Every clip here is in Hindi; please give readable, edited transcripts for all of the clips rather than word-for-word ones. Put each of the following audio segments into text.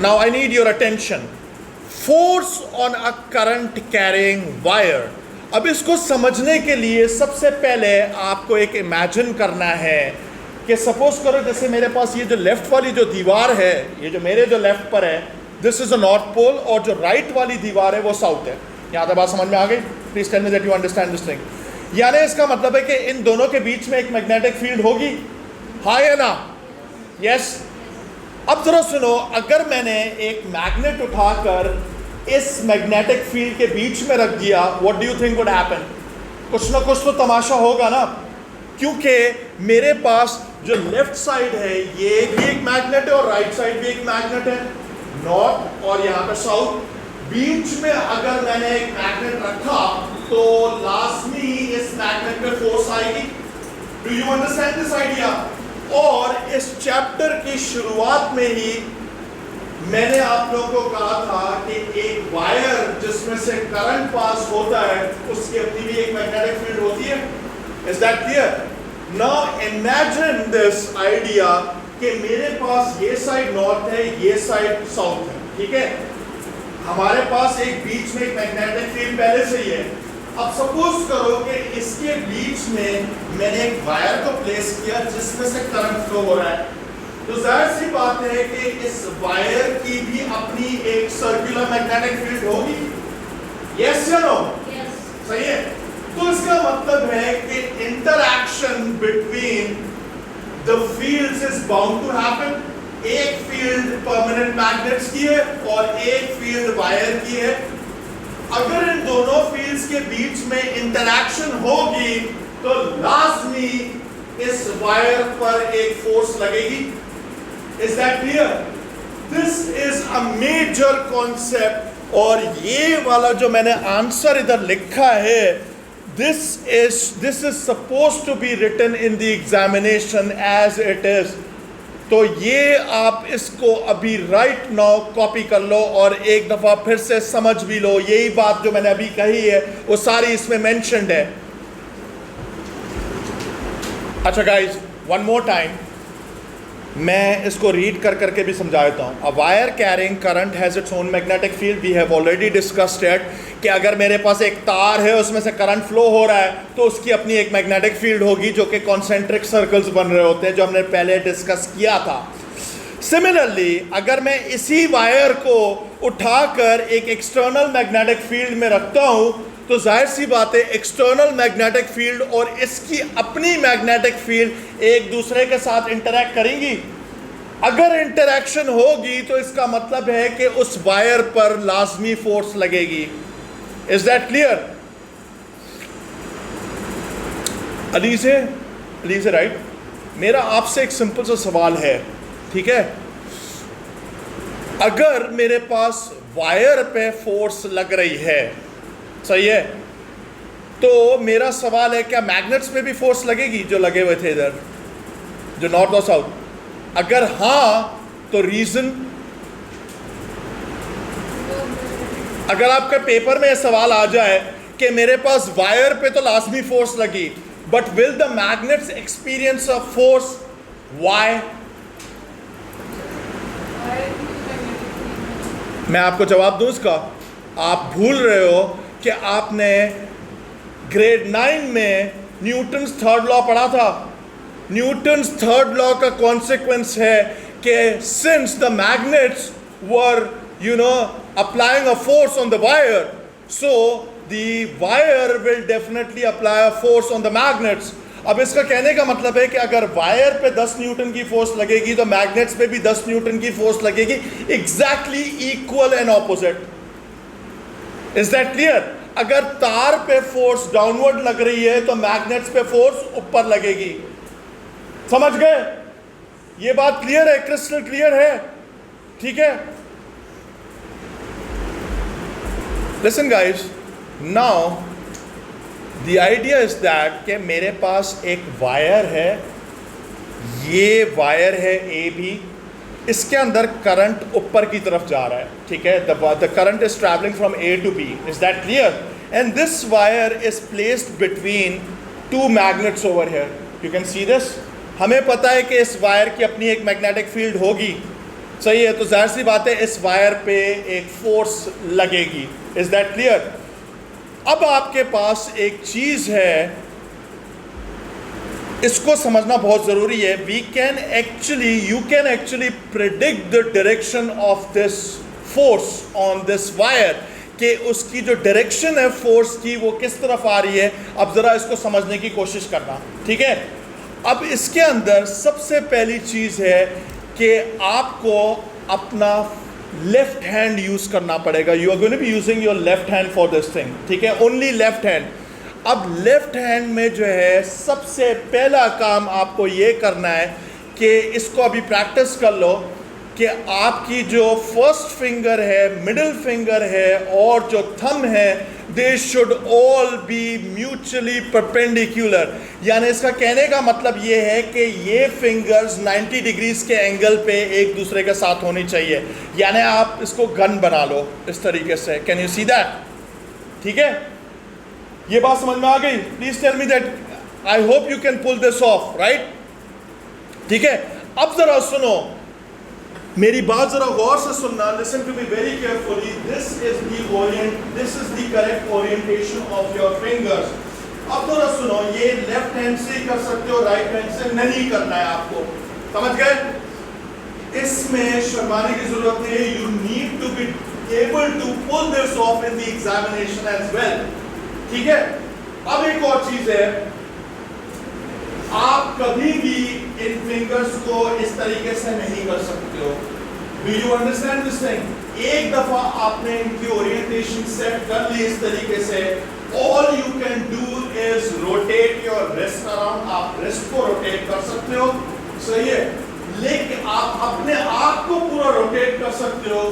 Now I need your attention. Force on a current carrying wire. अब इसको समझने के लिए सबसे पहले आपको एक इमेजिन करना है कि सपोज करो जैसे मेरे पास ये जो लेफ्ट वाली जो दीवार है, ये जो मेरे जो लेफ्ट पर है, this is a north pole, और जो राइट वाली दीवार है वो साउथ है। यहाँ तक बात समझ में आ गई? Please tell me that you understand this thing. यानी इसका मतलब है कि इन दोनों के बीच में एक मैग्नेटिक फील्ड होगी, हाँ या ना? यस। अब जरा सुनो, अगर मैंने एक मैग्नेट उठाकर इस मैग्नेटिक फील्ड के बीच में रख दिया, what do you think would happen? कुछ ना कुछ तो तमाशा होगा ना, क्योंकि मेरे पास जो लेफ्ट साइड है ये भी एक मैग्नेट है और राइट साइड भी एक मैग्नेट है, नॉर्थ और यहाँ पे साउथ। बीच में अगर मैंने एक मैग्नेट रखा तो लाजमी इस मैग्नेट पे फोर्स आएगी। Do you understand this idea? और इस चैप्टर की शुरुआत में ही मैंने आप लोगों को कहा था कि एक वायर जिसमें से करंट पास होता है उसकी अपनी भी एक मैग्नेटिक फील्ड होती है। Is that clear? Now imagine this idea कि मेरे पास ये साइड नॉर्थ है, ये साइड साउथ है, ठीक है? हमारे पास एक बीच में एक मैग्नेटिक फील्ड पहले से ही है। अब सपोज करो कि इसके बीच में मैंने एक वायर को प्लेस किया जिसमें से करंट फ्लो हो रहा है, तो जाहिर सी बात है कि इस वायर की भी अपनी एक सर्कुलर मैग्नेटिक फील्ड होगी। यस या नो? Yes. सही है। तो इसका मतलब है कि interaction between the fields is bound to happen. एक फील्ड परमानेंट मैग्नेट्स की है और एक फील्ड वायर की है। अगर इन दोनों फील्ड्स के बीच में इंटरैक्शन होगी तो लाजमी इस वायर पर एक फोर्स लगेगी। Is that clear? This is a major concept, और ये वाला जो मैंने आंसर इधर लिखा है, this is suppose to be written in the examination as it is. तो ये आप इसको अभी राइट नाउ कॉपी कर लो और एक दफ़ा फिर से समझ भी लो। यही बात जो मैंने अभी कही है वो सारी इसमें मेंशन्ड है। अच्छा गाइस, वन मोर टाइम मैं इसको रीड कर करके भी समझा देता हूँ। A wire carrying current has its own magnetic field. We have already discussed it कि अगर मेरे पास एक तार है उसमें से करंट फ्लो हो रहा है तो उसकी अपनी एक मैग्नेटिक फील्ड होगी जो कि कॉन्सेंट्रिक सर्कल्स बन रहे होते हैं, जो हमने पहले डिस्कस किया था। सिमिलरली अगर मैं इसी वायर को उठाकर एक एक्सटर्नल मैग्नेटिक फील्ड में रखता हूँ तो जाहिर सी बात है एक्सटर्नल मैग्नेटिक फील्ड और इसकी अपनी मैग्नेटिक फील्ड एक दूसरे के साथ इंटरैक्ट करेंगी। अगर इंटरैक्शन होगी तो इसका मतलब है कि उस वायर पर लाजमी फोर्स लगेगी। Is that clear? अली से राइट। मेरा आपसे एक सिंपल सा सवाल है, ठीक है? अगर मेरे पास वायर पे फोर्स लग रही है, सही है, तो मेरा सवाल है क्या मैग्नेट्स पे भी फोर्स लगेगी जो लगे हुए थे इधर, जो नॉर्थ और साउथ? अगर हाँ तो रीजन? अगर आपके पेपर में सवाल आ जाए कि मेरे पास वायर पे तो लाजमी फोर्स लगी, but will the magnets experience a force? Why? मैं आपको जवाब दूं इसका। आप भूल रहे हो कि आपने ग्रेड 9 में न्यूटन्स थर्ड लॉ पढ़ा था। न्यूटन्स थर्ड लॉ का कॉन्सिक्वेंस है कि since the magnets were applying a force on the wire, so the wire will definitely apply a force on the magnets. अब इसका कहने का मतलब है कि अगर वायर पे 10 न्यूटन की फोर्स लगेगी तो मैग्नेट्स पे भी 10 न्यूटन की फोर्स लगेगी, exactly equal and opposite. Is that clear? अगर तार पे फोर्स डाउनवर्ड लग रही है तो मैग्नेट्स पे फोर्स ऊपर लगेगी। समझ गए? ये बात क्लियर है, क्रिस्टल क्लियर है, ठीक है? Listen guys, now the idea is that कि मेरे पास एक वायर है, ये वायर है ए बी, इसके अंदर करंट ऊपर की तरफ जा रहा है, ठीक है? The current is travelling from A to B. Is that clear? And this wire is placed between two magnets over here. You can see this. हमें पता है कि इस वायर की अपनी एक मैग्नेटिक फील्ड होगी, सही है, तो जाहिर सी बात है इस वायर पे एक फोर्स लगेगी। Is that clear? अब आपके पास एक चीज है, इसको समझना बहुत जरूरी है। You can actually predict the direction of this force on this wire, कि उसकी जो डायरेक्शन है फोर्स की वो किस तरफ आ रही है। अब जरा इसको समझने की कोशिश करना, ठीक है। अब इसके अंदर सबसे पहली चीज है कि आपको अपना लेफ्ट हैंड यूज करना पड़ेगा। You are going to be using your left hand for this thing, ठीक है, ओनली लेफ्ट हैंड। अब लेफ्ट हैंड में जो है सबसे पहला काम आपको ये करना है कि इसको अभी प्रैक्टिस कर लो कि आपकी जो फर्स्ट फिंगर है, मिडिल फिंगर है और जो थंब है, they should all B mutually perpendicular. यानी इसका कहने का मतलब ये है कि ये फिंगर्स 90 डिग्रीज के एंगल पे एक दूसरे के साथ होनी चाहिए। यानी आप इसको गन बना लो इस तरीके से। Can you see that? ठीक है, ये बात समझ में आ गई? Please tell me that. I hope you can pull this off, right? ठीक है, अब जरा सुनो मेरी बात, जरा गौर से सुनना। Listen to me very carefully. This is the correct orientation of your fingers. अब जरा सुनो, ये लेफ्ट हैंड से ही कर सकते हो, राइट हैंड से नहीं करना है आपको। समझ गए? इसमें शर्माने की जरूरत नहीं है। You need to be able to pull this off in the examination as well, ठीक है। अब एक और चीज है, आप कभी भी इन फिंगर्स को इस तरीके से नहीं कर सकते हो। Do you understand this thing? एक दफा आपने इनकी ओरिएंटेशन सेट कर ली इस तरीके से, all you can do is rotate your wrist around. आप रिस्ट को रोटेट कर सकते हो, सही है, लेकिन आप अपने आप को पूरा रोटेट कर सकते हो,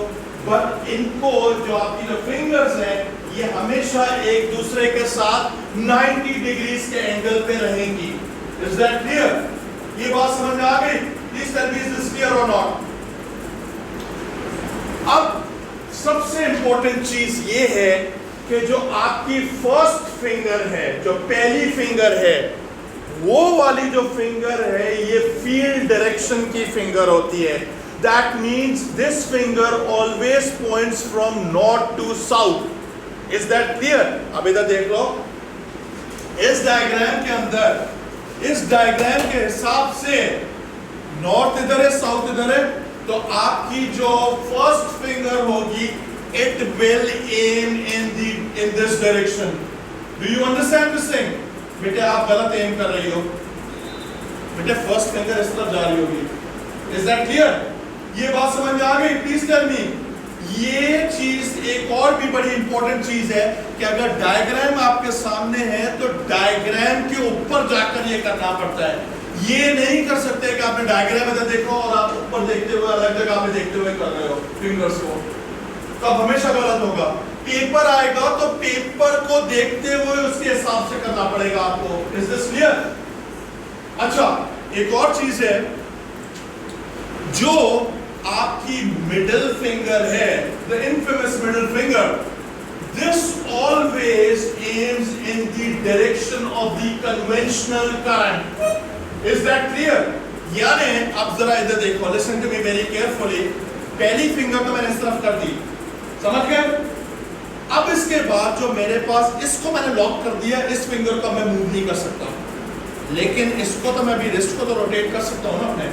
बट इनको जो आपकी जो फिंगर्स हैं ये हमेशा एक दूसरे के साथ 90 डिग्रीज के एंगल पे रहेंगी। Is that clear? ये बात समझ में आ गई? Please tell me, is this clear or not? अब सबसे इंपॉर्टेंट चीज ये है कि जो आपकी फर्स्ट फिंगर है, जो पहली फिंगर है, वो वाली जो फिंगर है ये फील्ड डायरेक्शन की फिंगर होती है। That means this finger always points from north to south. Is that clear? अब इधर देख लो, इस डायग्राम के अंदर, इस डायग्राम के हिसाब से नॉर्थ इधर है, साउथ इधर है, तो आपकी जो फर्स्ट फिंगर होगी it will aim in this direction. Do you understand this thing? बेटे आप गलत एम कर रही हो, बेटे फर्स्ट फिंगर इस तरफ जा रही होगी। Is that clear? ये बात समझ में आ गई? Please tell me. ये चीज एक और भी बड़ी इंपॉर्टेंट चीज है कि अगर डायग्राम आपके सामने है तो डायग्राम के ऊपर जाकर ये करना पड़ता है। ये नहीं कर सकते कि आपने डायग्राम इधर देखो और आप ऊपर देखते हुए अलग जगह में देखते हुए कर रहे हो फिंगर्स को, तो हमेशा गलत होगा। पेपर आएगा तो पेपर को देखते हुए उसके हिसाब से करना पड़ेगा आपको। Is this clear? अच्छा, एक और चीज है, जो आपकी मिडिल फिंगर है, the infamous middle finger, this always aims in the direction of the conventional current. Is that clear? यानी अब जरा इधर देखो, listen to me very carefully. पहली फिंगर तो मैंने इस तरफ कर दी, समझ गए? अब इसके बाद जो मेरे पास, इसको मैंने लॉक कर दिया, इस फिंगर को मैं मूव नहीं कर सकता, लेकिन इसको तो मैं भी रिस्ट को तो रोटेट कर सकता हूं ना अपने।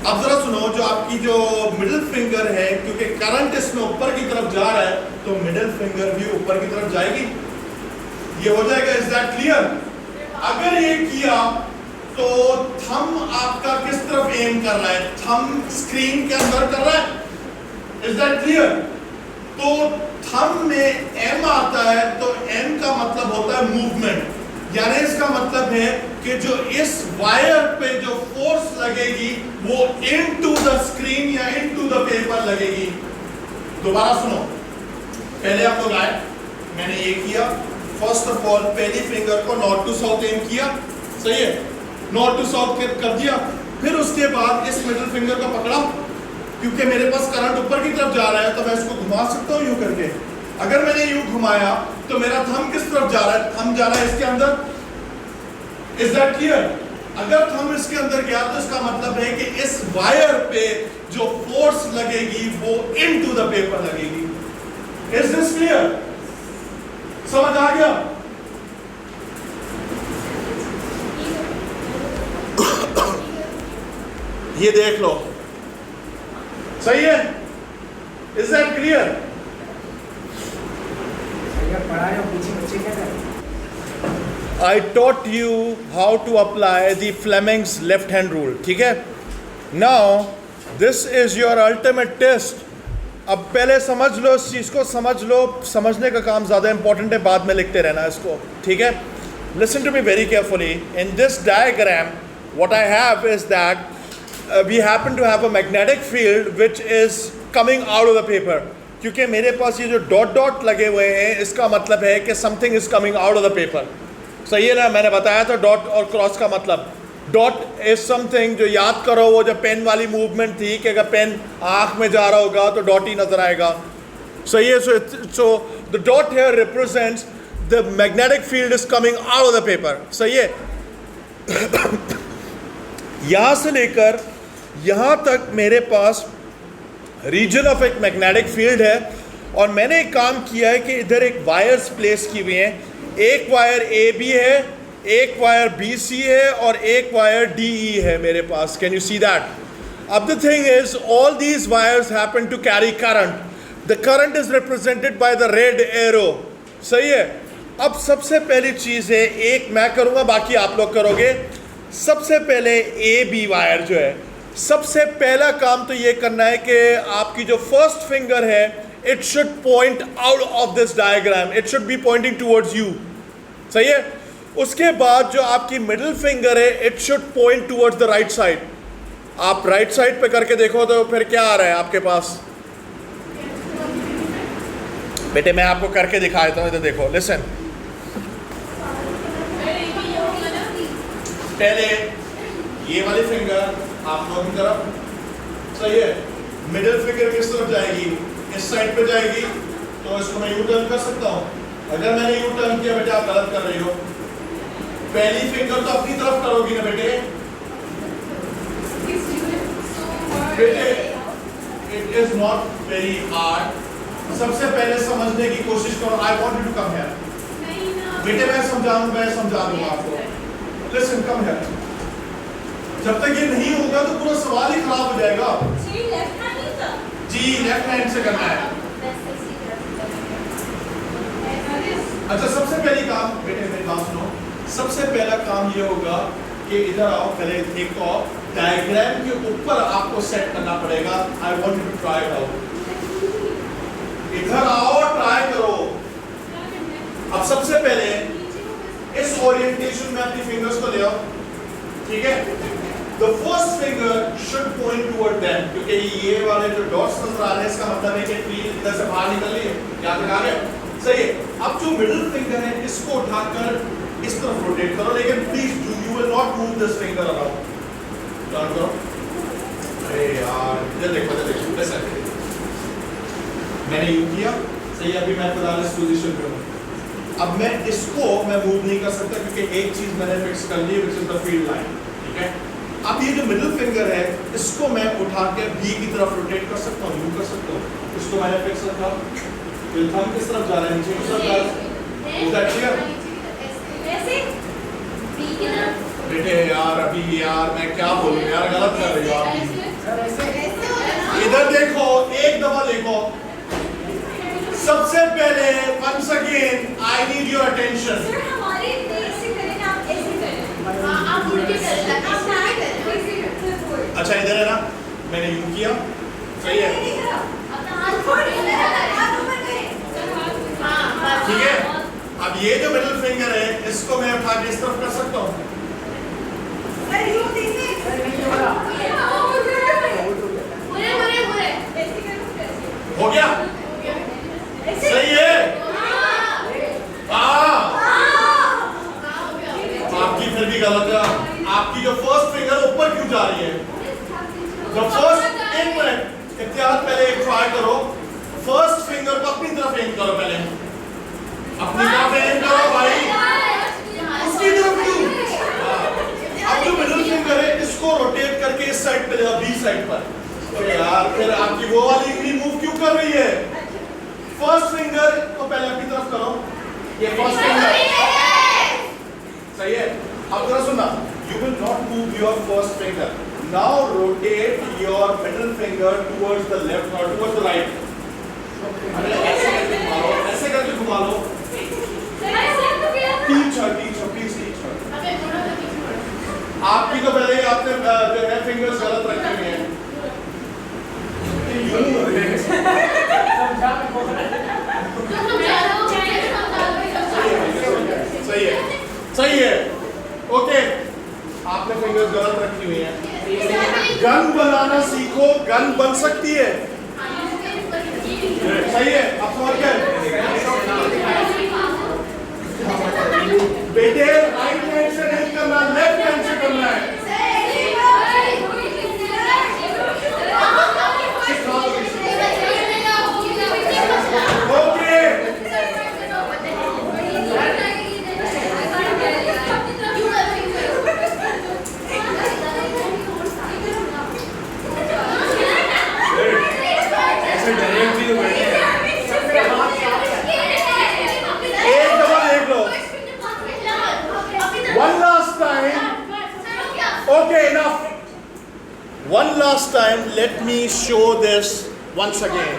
अब जरा सुनो, जो आपकी जो मिडिल फिंगर है, क्योंकि करंट इसमें ऊपर की तरफ जा रहा है तो मिडिल फिंगर भी ऊपर की तरफ जाएगी, ये हो जाएगा। Is that clear? अगर ये किया तो थंब आपका किस तरफ एम कर रहा है? थंब स्क्रीन के अंदर कर रहा है। Is that clear? तो थंब में एम आता है तो एम का मतलब होता है मूवमेंट, यानी इसका मतलब है कि जो इस वायर पे जो फोर्स लगेगी वो इनटू द स्क्रीन या इनटू द पेपर लगेगी। दोबारा सुनो, पहले आप लोग आए, मैंने ये किया, फर्स्ट ऑफ ऑल पहली फिंगर को नॉर्थ टू साउथ एम किया, सही है, नॉर्थ टू साउथ कर दिया। फिर उसके बाद इस मिडिल फिंगर को पकड़ा, क्योंकि मेरे पास करंट ऊपर की तरफ जा रहा है तो मैं इसको घुमा सकता हूँ यूं करके। अगर मैंने यूं घुमाया तो मेरा थंब किस तरफ जा रहा है? थंब जा रहा है इसके अंदर। Is that clear? अगर थंब इसके अंदर गया तो इसका मतलब है कि इस वायर पे जो फोर्स लगेगी वो इनटू द पेपर लगेगी। Is this clear? समझ आ गया? ये देख लो, सही है? Is that clear? I taught you how to apply the Fleming's left hand rule, ठीक है? Now this is your ultimate test. अब पहले समझ लो इस चीज़ को, समझ लो, समझने का काम ज़्यादा इंपॉर्टेंट है, बाद में लिखते रहना इसको, ठीक है? Listen to me very carefully. In this diagram, what I have is that we happen to have a magnetic field which is coming out of the paper. क्योंकि मेरे पास ये जो डॉट डॉट लगे हुए हैं, इसका मतलब है कि something is coming out of the paper. सही है ना? मैंने बताया था डॉट और क्रॉस का मतलब। डॉट इज समथिंग, जो याद करो वो जो पेन वाली मूवमेंट थी कि अगर पेन आँख में जा रहा होगा तो डॉट ही नजर आएगा। सही है? So the dot here represents the magnetic field is coming out of the paper. सही है? यहाँ से लेकर यहाँ तक मेरे पास रीजन ऑफ एक मैग्नेटिक फील्ड है, और मैंने एक काम किया है कि इधर एक वायर्स प्लेस की हुई हैं। एक वायर ए बी है, एक वायर बी सी है, और एक वायर डी ई है मेरे पास। Can you see that? अब the thing is all these wires happen to carry current. The current is represented by the red arrow. सही है? अब सबसे पहली चीज़ है, एक मैं करूँगा, बाकी आप लोग करोगे। सबसे पहले ए बी वायर जो है, सबसे पहला काम तो ये करना है कि आपकी जो फर्स्ट फिंगर है, it should point out of this diagram, it should be pointing towards you. सही है? उसके बाद जो आपकी मिडिल फिंगर है, it should point towards the right side. आप राइट साइड पे करके देखो तो फिर क्या आ रहा है आपके पास? बेटे मैं आपको करके दिखा देता हूँ, इधर देखो, लिसन। पहले ये वाली फिंगर आप लोगों की तरफ, सही है? मिडिल फिंगर किस तरफ जाएगी? इस साइड पे जाएगी, तो इसको मैं यू टर्न कर सकता हूँ। अगर मैंने यू टर्न किया बेटे, आप गलत कर रही हो। पहली फिंगर तो अपनी तरफ करोगी ना बेटे? बेटे it is not very hard. सबसे पहले समझने की कोशिश करो। I want you to come here. बेटे मैं समझा दूंगा आपको। Listen, come here. जब तक ये नहीं होगा तो पूरा सवाल ही खराब हो जाएगा। जी लेफ्ट हैंड से करना है। अच्छा, सबसे पहली काम बेटे मेरी बात सुनो। सबसे पहला काम ये होगा कि इधर आओ, पहले एक तो डायग्राम के ऊपर आपको सेट करना पड़ेगा। I want you to try it out. इधर आओ, ट्राई करो। अब सबसे पहले इस ओरिएंटेशन में अपनी फिंगर्स को ले आओ, ठीक है? The first finger should point toward them, क्योंकि ये वाले जो डॉट्स नजर आ रहे हैं, इसका मतलब है कि ट्री इधर से बाहर निकल रही है। क्या दिखा रहे हैं? सही है? अब जो मिडिल फिंगर है, इसको उठाकर इस तरफ रोटेट करो, लेकिन please do you will not move this finger around. Turn करो। अरे यार, इधर देखो, लिसन। मैंने यूं किया, सही है? अभी मैं फिलहाल इस पोजीशन पे हूं। अब मैं इसको मूव नहीं कर सकता, क्योंकि एक चीज मैंने फिक्स कर ली, which is the field line. ठीक है? अब ये जो मिडिल फिंगर है, इसको मैं उठा के बी की तरफ रोटेट कर सकता हूँ, यूं कर सकता हूँ। इसको मैंने फिक्स रखा। थंब किस तरफ जा रहा है? नीचे की तरफ जा रहा है। Is that clear? ऐसे बी की तरफ। बेटे यार, अभी यार मैं क्या बोलूं यार, गलत कर रही हो आप। इधर देखो, एक दफा देखो। सबसे पहले once again I need your attention। Sir हमारे देश से करें ना, आप ऐसे करें। आप मुड़ के करें, आप ना करें। अच्छा इधर है ना, मैंने यूं किया, सही है? अपना हाथ ठीक है? अब ये जो मिडिल फिंगर है, इसको मैं उठा के इस तरफ कर सकता हूँ। हो गया? सही है? आपकी फिर भी गलत है। आपकी जो फर्स्ट फिंगर ऊपर क्यों जा रही है? जो फर्स्ट, एक मिनट इत्याद, पहले एक ट्राई करो। फर्स्ट फिंगर को अपनी तरफ एम करो, पहले अपनी तरफ एम करो भाई, उसकी तरफ क्यों? अब जो पहले बी साइड पर। तो यार फिर आपकी वो वाली उंगली मूव क्यों कर रही है? फर्स्ट फिंगर को पहले अपनी तरफ करो, ये फर्स्ट फिंगर सही है। अब जरा सुनना, you will not move your first finger. Now rotate your middle finger towards the left or towards the right. ऐसे करके घुमा लो। Teach her, please teach her. आपकी तो पहले ही आपने जो है फिंगर्स गलत रखी हुई हैं। सही है। ओके, आपने फिंगर्स गलत रखी हुई हैं। गन बनाना सीखो, गन बन सकती है। सही है, अब समझ गए बेटे? राइट हैंड से नहीं करना, लेफ्ट हैंड से करना है। ओके, एक दफा देख लो। One last time. Okay, enough. One last time. Let me show this once again.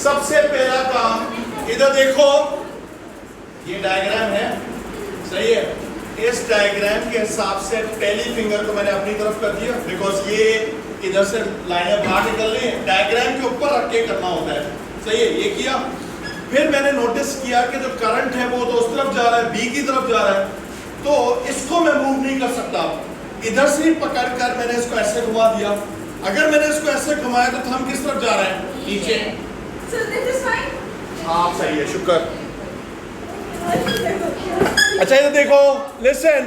सबसे पहला काम, इधर देखो, ये डायग्राम है, सही है। इस डायग्राम के हिसाब से पहली फिंगर को मैंने अपनी तरफ कर दिया, बिकॉज ये इधर से लाइनें बाहर निकल रही हैं। डायग्राम के ऊपर रख के करना होता है, सही है। ये किया, फिर मैंने नोटिस किया कि जो करंट है वो तो उस तरफ जा रहा है, बी की तरफ जा रहा है, तो इसको मैं मूव नहीं कर सकता। इधर से ही पकड़ कर मैंने इसको ऐसे घुमा दिया। अगर मैंने इसको ऐसे घुमाया तो थंब किस तरफ जा रहा है? नीचे। हाँ सही है, शुक्र। अच्छा इधर देखो, listen.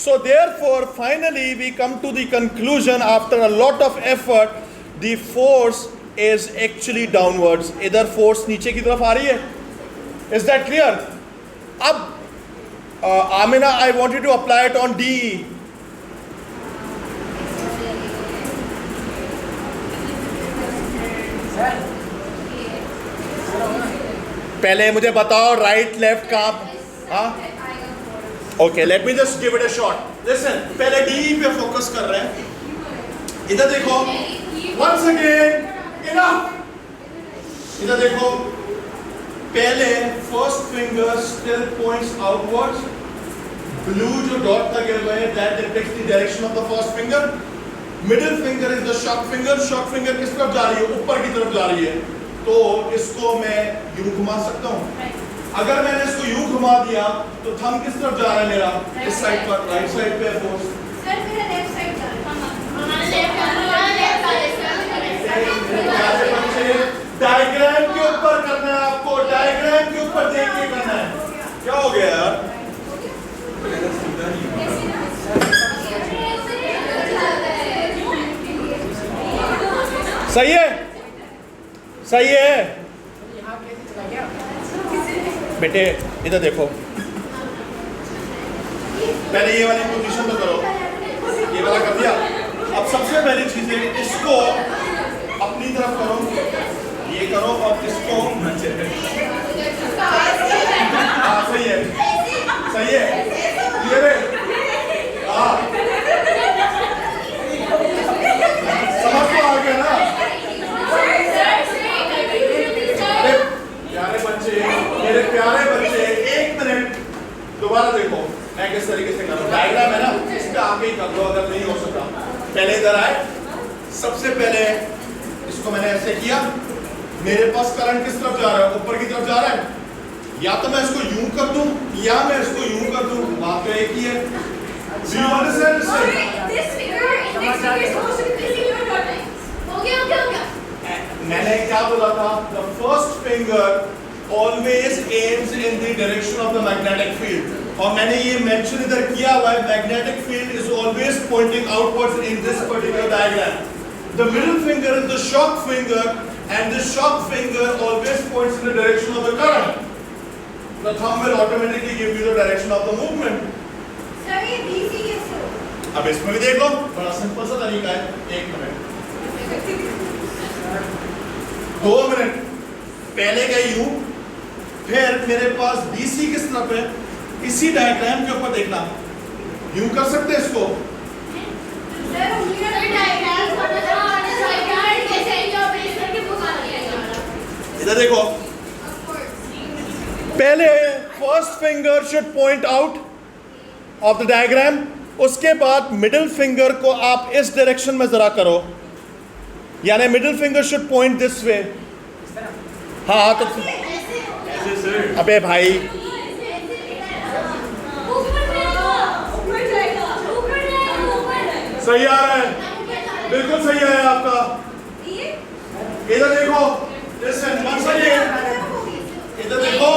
So therefore finally we come to the conclusion after a lot of effort, the force is actually downwards. इधर force नीचे की तरफ आ रही है। Is that clear? अब Amina, I want you to apply it on DE. पहले मुझे बताओ राइट लेफ्ट कहाँ? हाँ okay, let me just give it a shot. Listen, पहले डी पे फोकस कर रहे हैं। इधर देखो, वंस अगेन इनफ। इधर देखो, पहले first finger still points outwards. Blue जो डॉट लगे हुए हैं that depicts the direction of the first finger. Middle finger is the shock finger. Shock finger किस तरफ जा रही है? ऊपर की तरफ जा रही है। तो इसको मैं यूं घुमा सकता हूँ। अगर मैंने इसको यूं घुमा दिया तो थंब किस तरफ जा रहा है मेरा? इस साइड पर, राइट साइड पे फोर्स। सर मेरा लेफ्ट साइड जा रहा है। डायग्राम के ऊपर करना है आपको, डायग्राम के ऊपर देख के करना है। क्या हो गया यार? सही है, सही है बेटे। इधर देखो, पहले ये वाली पोजीशन तो करो, ये वाला कर दिया। अब सबसे पहली चीज है, इसको अपनी तरफ करो, ये करो और इसको सही है, सही है, ये रे हाँ समझ तो आ गया ना? प्यारे बच्चे, मेरे प्यारे बच्चे, एक मिनट दोबारा देखो मैं किस तरीके से कर रहा हूँ। डायग्राम है ना, इस पे आके ही कर लो अगर नहीं हो सका। पहले इधर आए, सबसे पहले इसको मैंने ऐसे किया। मेरे पास करंट किस तरफ जा रहा है? ऊपर की तरफ जा रहा है। या तो मैं इसको यूं कर दूं या मैं इसको यूं कर दूं, बात तो एक ही है। Do you understand this? मैंने क्या बोला था? The first finger always aims in the direction of the magnetic field. और मैंने ये मेंशन इधर किया हुआ है, magnetic field is always pointing outwards in this particular diagram. The middle finger is the shock finger, and the shock finger always points in the direction of the current. The thumb will automatically give you the direction of the movement. Sir ये BC कैसे हो? अब इसमें भी देख लो, बड़ा सिंपल सा तरीका है। 1 मिनट, 2 मिनट, पहले गए यूं, फिर मेरे पास BC किस तरफ है, इसी डायग्राम के ऊपर देखना, यूं कर सकते हैं इसको। इधर देखो, पहले first finger should point out of the diagram, उसके बाद मिडिल फिंगर को आप इस डायरेक्शन में जरा करो, यानी middle finger should point this way. हाँ तो अबे भाई सही आ रहा है, बिल्कुल सही आया आपका। इधर देखो, लिसन, once again, इधर देखो,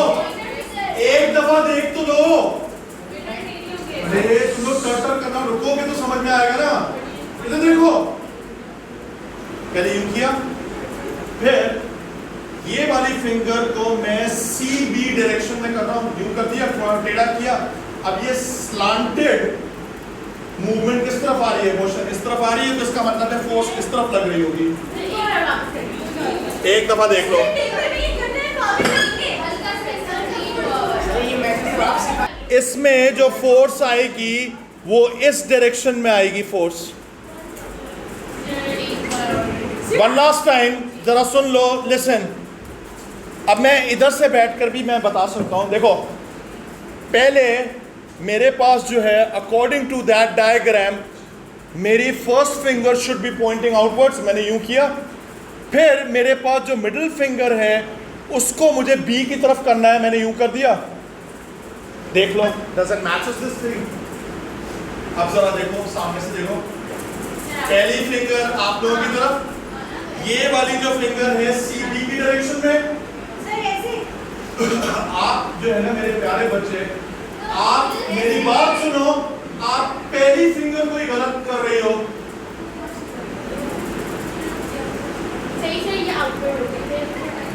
एक दफा देख तो लो। अरे तुम लोग टर्टर करना रुकोगे तो समझ में आएगा ना। इधर देखो, पहले यूं किया, फिर ये वाली फिंगर को मैं CB डायरेक्शन में कर रहा हूं, यूं कर दिया, टेढ़ा किया। अब ये स्लांटेड मूवमेंट किस तरफ आ रही है, मोशन इस तरफ आ रही है, तो इसका मतलब है फोर्स इस तरफ लग रही होगी। एक दफा देख लो, इसमें जो फोर्स आएगी वो इस डायरेक्शन में आएगी फोर्स। वन लास्ट टाइम जरा सुन लो, लिसन। अब मैं इधर से बैठकर भी मैं बता सकता हूं। देखो, पहले मेरे पास जो है अकॉर्डिंग टू दैट डायग्राम मेरी first finger should be pointing outwards, मैंने यूं किया। फिर मेरे पास जो मिडिल फिंगर है उसको मुझे B की तरफ करना है, मैंने यूं कर दिया। देख लो, does it matches this thing? अब जरा देखो, सामने से देखो, पहली फिंगर आप लोगों की तरफ, ये वाली जो फिंगर है CB की डायरेक्शन में। आप जो है ना मेरे प्यारे बच्चे, आप मेरी बात सुनो, आप पहली फिंगर को ही गलत कर रही हो।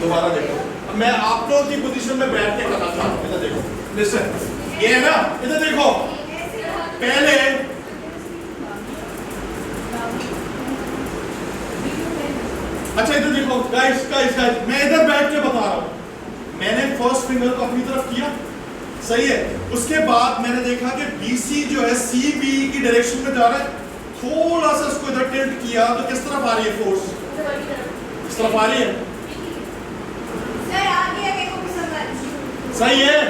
दोबारा देखो, मैं आप लोगों की पोजीशन में बैठ के करना चाहता हूं। इधर देखो, लिसन, ये है ना, इधर देखो, पहले अच्छा इधर देखो, गाइस मैं इधर बैठ के बता रहा हूं। मैंने फर्स्ट फिंगर को अपनी तरफ किया, सही है। उसके बाद मैंने देखा कि BC जो है CB की डायरेक्शन में जा रहा है, थोड़ा सा इसको इधर टिल्ट किया तो किस तरफ आ रही है फोर्स, इस तरफ आ रही है। सही है।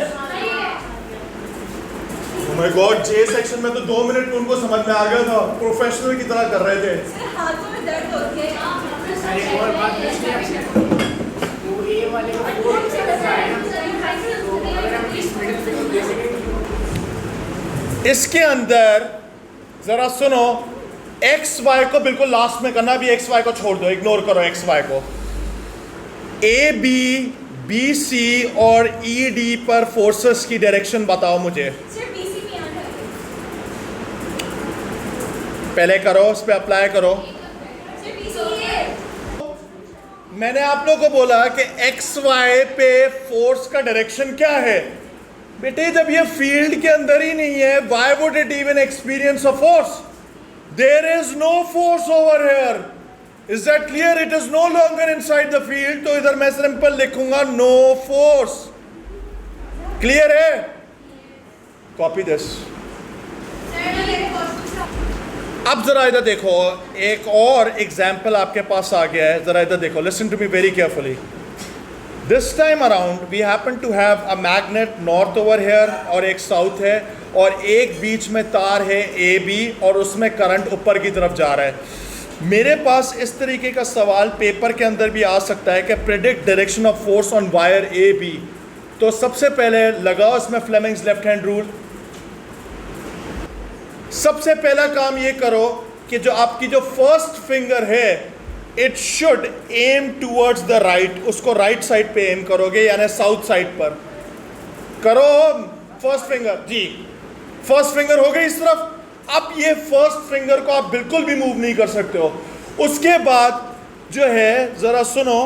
Oh my God, J section में तो 2 मिनट में उनको समझ में आ गया था, प्रोफेशनल की तरह कर रहे थे। हाथों में दर्द होती है। एक और बात पूछनी है आपसे, तो ये वाले को अगर हम इस मिडिल फिंगर दे सकें, इसके अंदर जरा सुनो, XY को बिल्कुल लास्ट में करना, भी XY को छोड़ दो, इग्नोर करो XY को। AB, BC और ED पर फोर्सेस की डायरेक्शन बताओ मुझे। पहले करो, उस पर अप्लाई करो। मैंने आप लोगों को बोला कि XY पे फोर्स का डायरेक्शन क्या है। बेटे जब ये फील्ड के अंदर ही नहीं है, why would it even experience a force? There is no force over here. Is that clear? It is no longer inside the field. तो इधर मैं सिंपल लिखूंगा no force. Clear है? Copy this. अब जरा इधर देखो, एक और एग्जाम्पल आपके पास आ गया है, जरा इधर देखो, listen to me very carefully. This time around we happen to have a magnet north over here और एक साउथ है, और एक बीच में तार है AB और उसमें करंट ऊपर की तरफ जा रहा है। मेरे पास इस तरीके का सवाल पेपर के अंदर भी आ सकता है कि predict direction of force on wire AB। तो सबसे पहले लगाओ इसमें फ्लेमिंग्स लेफ्ट हैंड रूल। सबसे पहला काम ये करो कि जो आपकी जो फर्स्ट फिंगर है, it should aim towards the right, उसको राइट साइड पे एम करोगे, यानी साउथ साइड पर करो। फर्स्ट फिंगर जी, फर्स्ट फिंगर हो गई इस तरफ। अब ये फर्स्ट फिंगर को आप बिल्कुल भी मूव नहीं कर सकते हो। उसके बाद जो है जरा सुनो,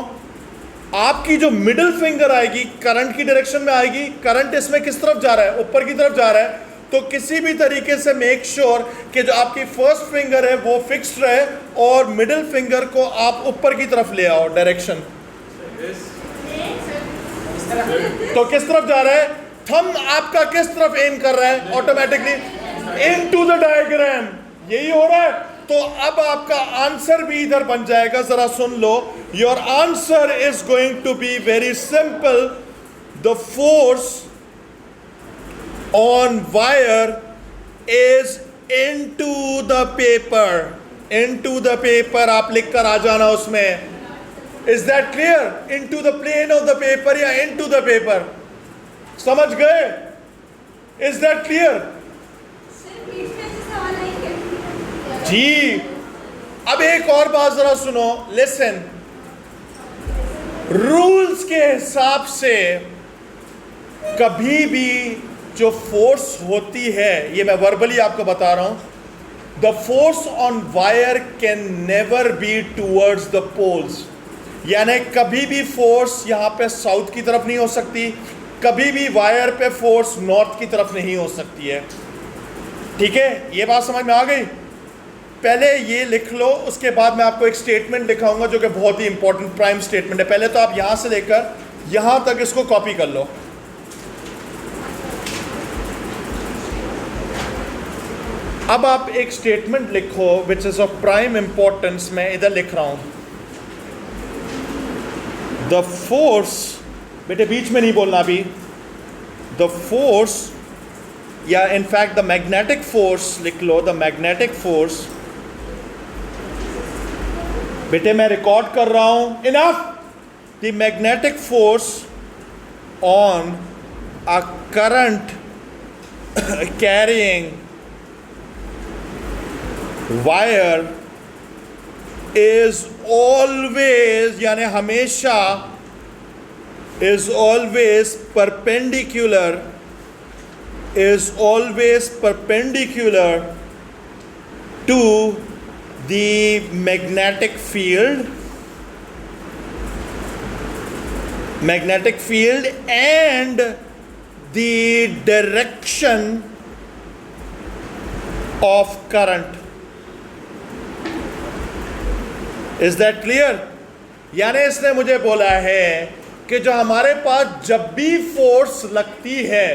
आपकी जो मिडिल फिंगर आएगी करंट की डायरेक्शन में आएगी। करंट इसमें किस तरफ जा रहा है, ऊपर की तरफ जा रहा है, तो किसी भी तरीके से मेक श्योर कि जो आपकी फर्स्ट फिंगर है वो फिक्स्ड रहे और मिडिल फिंगर को आप ऊपर की तरफ ले आओ डायरेक्शन। इस तरह तो किस तरफ जा रहा है? थंब आपका किस तरफ एम कर रहा है? Automatically into the diagram. यही हो रहा है। तो अब आपका आंसर भी इधर बन जाएगा। जरा सुन लो, your answer is going to be very simple. The force on wire is into the paper। into the paper आप लिख कर आ जाना उसमें। is that clear? into the plane of the paper या into the paper? समझ गए? is that clear? सिर्फ बीच में से सवाल नहीं किया। जी। अब एक और बात जरा सुनो, लिसन। रूल्स के हिसाब से कभी भी जो फोर्स होती है, ये मैं वर्बली आपको बता रहा हूं, the force on wire can never be towards the poles. यानी कभी भी फोर्स यहां पे साउथ की तरफ नहीं हो सकती, कभी भी वायर पे फोर्स नॉर्थ की तरफ नहीं हो सकती है। ठीक है, ये बात समझ में आ गई? पहले ये लिख लो, उसके बाद मैं आपको एक स्टेटमेंट दिखाऊंगा जो कि बहुत ही इंपॉर्टेंट प्राइम स्टेटमेंट है। पहले तो आप यहां से लेकर यहां तक इसको कॉपी कर लो। अब आप एक स्टेटमेंट लिखो which is of prime importance. मैं इधर लिख रहा हूं, द फोर्स, बेटे बीच में नहीं बोलना अभी, द फोर्स या इनफैक्ट द मैग्नेटिक फोर्स लिख लो, द मैग्नेटिक फोर्स। बेटे मैं रिकॉर्ड कर रहा हूं, enough. The magnetic force on a current carrying wire is always, यानी हमेशा, is always perpendicular, is always perpendicular to the magnetic field, magnetic field and the direction of current. Is that clear? यानी इसने मुझे बोला है कि जो हमारे पास जब भी फोर्स लगती है,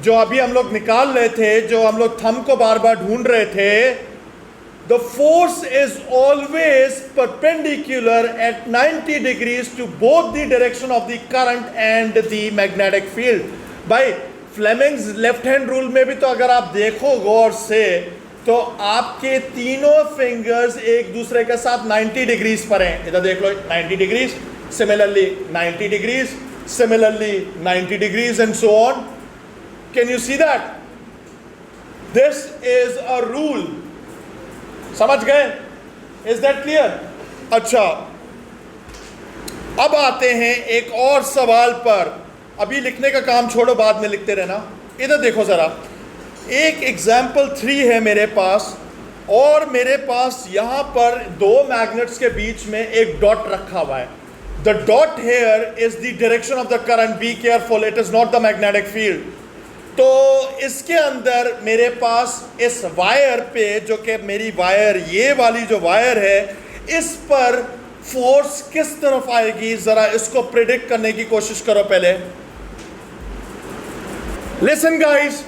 जो अभी हम लोग निकाल रहे थे, जो हम लोग थंब को बार बार ढूंढ रहे थे, the force is always perpendicular at 90 degrees to both the direction of the current and the magnetic field. भाई फ्लेमिंग्स लेफ्ट हैंड रूल में भी तो अगर आप देखो गौर से, तो आपके तीनों फिंगर्स एक दूसरे के साथ 90 डिग्रीज पर हैं। इधर देख लो, 90 degrees, similarly 90 degrees, similarly 90 degrees and so on. Can you see that? This is a rule. समझ गए? Is that clear? अच्छा, अब आते हैं एक और सवाल पर। अभी लिखने का काम छोड़ो, बाद में लिखते रहना। इधर देखो जरा, एक एग्जाम्पल 3 है मेरे पास, और मेरे पास यहां पर दो मैग्नेट्स के बीच में एक डॉट रखा हुआ है। The dot here is the direction of the current, be careful, it is not the magnetic field. तो इसके अंदर मेरे पास इस वायर पे, जो कि मेरी वायर, ये वाली जो वायर है, इस पर फोर्स किस तरफ आएगी, जरा इसको प्रिडिक्ट करने की कोशिश करो पहले। लिसन गाइस,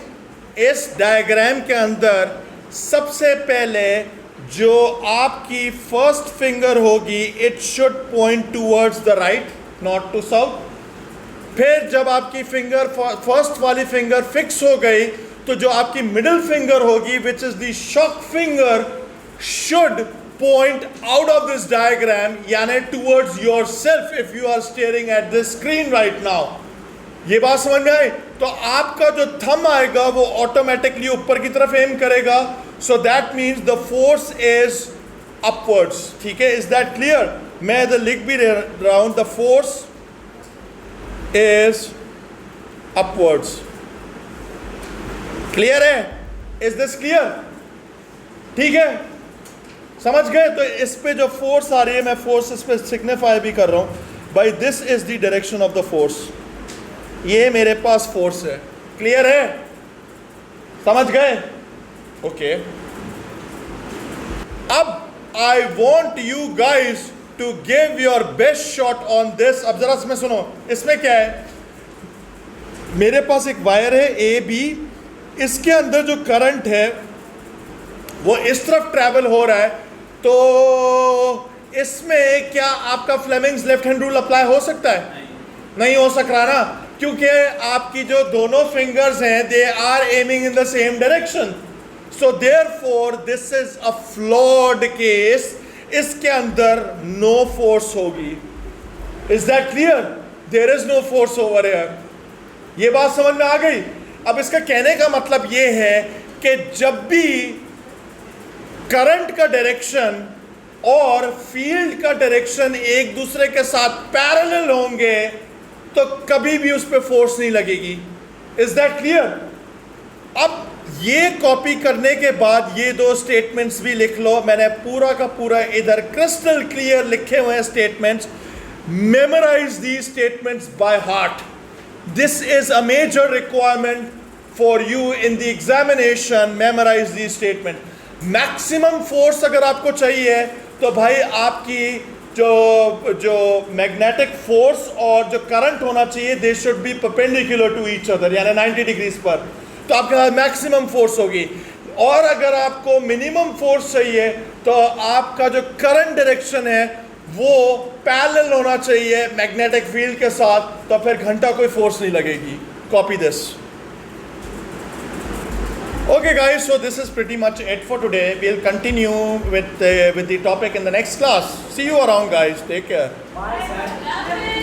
इस डायग्राम के अंदर सबसे पहले जो आपकी फर्स्ट फिंगर होगी, it should point towards the right, not to south. फिर जब आपकी फिंगर, फर्स्ट वाली फिंगर फिक्स हो गई, तो जो आपकी मिडिल फिंगर होगी, which is the shock finger, should point out of this diagram, यानी towards yourself if you are staring at this screen right now. ये बात समझ में आई? तो आपका जो थंब आएगा वो ऑटोमेटिकली ऊपर की तरफ एम करेगा। So that means the force is upwards. ठीक है, इज दैट क्लियर? मैं इधर लिख भी रहा हूं, the force is upwards. Clear है? Is this clear? ठीक है, समझ गए? तो इस पे जो फोर्स आ रही है, मैं फोर्स इस पे सिग्निफाई भी कर रहा हूं, भाई this is the direction of the force. ये मेरे पास फोर्स है। क्लियर है? समझ गए? ओके, अब I want you guys to give your best shot on this. अब जरा इसमें सुनो, इसमें क्या है, मेरे पास एक वायर है ए बी, इसके अंदर जो करंट है वो इस तरफ ट्रैवल हो रहा है, तो इसमें क्या आपका Fleming's left hand rule apply हो सकता है? नहीं हो सक रहा ना, क्योंकि आपकी जो दोनों फिंगर्स हैं they are aiming in the same direction. So therefore this is a flawed case. इसके अंदर नो फोर्स होगी. Is that clear? There is no force over here. ये बात समझ में आ गई? अब इसका कहने का मतलब ये है कि जब भी करंट का डायरेक्शन और फील्ड का डायरेक्शन एक दूसरे के साथ पैरेलल होंगे तो कभी भी उस पर फोर्स नहीं लगेगी. Is that clear? अब ये कॉपी करने के बाद ये दो स्टेटमेंट्स भी लिख लो. मैंने पूरा का पूरा इधर क्रिस्टल क्लियर लिखे हुए हैं statements. Memorise the statements by heart. This is a major requirement for you in the examination. Memorise the statement. Maximum force अगर आपको चाहिए तो भाई आपकी जो मैग्नेटिक फोर्स और जो करंट होना चाहिए they should be perpendicular to each other, यानी 90 डिग्रीज पर, तो आपके पास मैक्सिमम फोर्स होगी. और अगर आपको मिनिमम फोर्स चाहिए तो आपका जो करंट डायरेक्शन है वो पैरेलल होना चाहिए मैग्नेटिक फील्ड के साथ, तो फिर घंटा कोई फोर्स नहीं लगेगी. Copy this. Okay guys, so this is pretty much it for today. We'll continue with the topic in the next class. See you around guys. Take care. Bye, sir. Love it.